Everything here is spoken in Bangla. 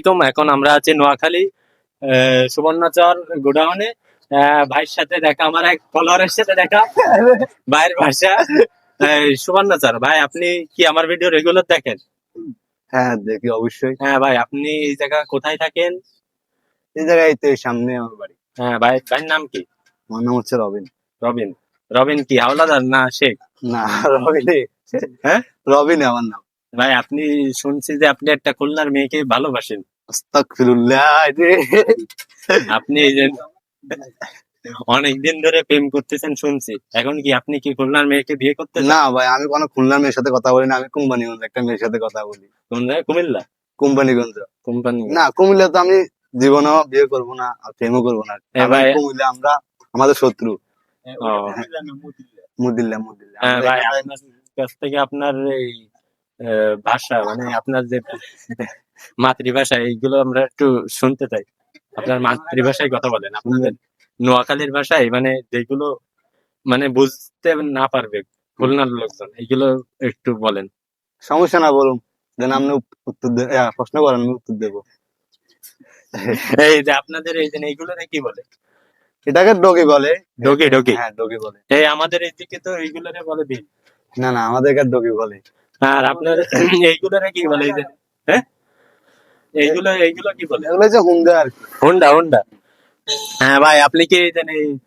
এখন আমরা আছি নোয়াখালী সুবর্ণচর গোডাউনে। ভাইয়ের সাথে দেখা, আমার এক ফলোয়ারের সাথে দেখা। ভাইয়ের ভাষা সুবর্ণচর। ভাই, আপনি কি আমার ভিডিও রেগুলার দেখেন? হ্যাঁ, দেখি অবশ্যই। হ্যাঁ ভাই, আপনি এই জায়গা কোথায় থাকেন? এই জায়গায় তো এই সামনে আমার বাড়ি। হ্যাঁ ভাই, ভাইয়ের নাম কি? আমার নাম হচ্ছে রবিন। রবিন। রবিন কি হাওলাদার না শেখ? না, রবিনে। হ্যাঁ রবিন আমার নাম। ভাই, আপনি শুনছি যে আপনি একটা খুলনার মেয়েকে ভালোবাসেন। আস্তাগফিরুল্লাহ রে। আপনি এই যে অনেকদিন ধরে প্রেম করতেছেন শুনছি, এখন কি আপনি কি খুলনার মেয়েকে বিয়ে করতে চান? না ভাই, আমি কোনো খুলনার মেয়ের সাথে কথা বলি না, আমি কোম্পানিগঞ্জ একটা মেয়ের সাথে কথা বলি। কোন জায়গায়? কুমিল্লা? কোম্পানিগঞ্জ। কোম্পানি? না, কুমিল্লা তো আমি জীবনেও বিয়ে করবো না আর প্রেমও করবো না। ভাই, কুমিল্লা আমরা আমাদের শত্রু। ও, মুদিল্লা মুদিল্লা হ্যাঁ আমরা ভাই, এখানে- আপনার কাছ থেকে আপনার এই ভাষা, মানে আপনার যে মাতৃভাষা, এইগুলো আমরা একটু শুনতে চাই। আপনার মাতৃভাষায় কথা বলেন, আপনাদের নোয়াখালীর ভাষায়, মানে যেগুলো মানে বুঝতে না পারবে খুলনার লোকজন, এইগুলো একটু বলেন। সমস্যা না, বলুন। দেন আপনি উত্তর প্রশ্ন করেন, আমি উত্তর দেবো। এই যে আপনাদের এই যে এইগুলো কি বলে? এটাকে ডগি বলে। ডগি? ডগি? হ্যাঁ, ডগি বলে। এই আমাদের এইদিকে তো এইগুলোরে বলে বিল। না না, আমাদেরকে ডগি বলে। আর আপনার এইগুলোরে কি বলে? এই যে হ্যাঁ, এইগুলো কি বলে? এগুলো হচ্ছে হুন্ডা আর কি। হোন্ডা? হোন্ডা? হ্যাঁ ভাই, আপনি কি জানেন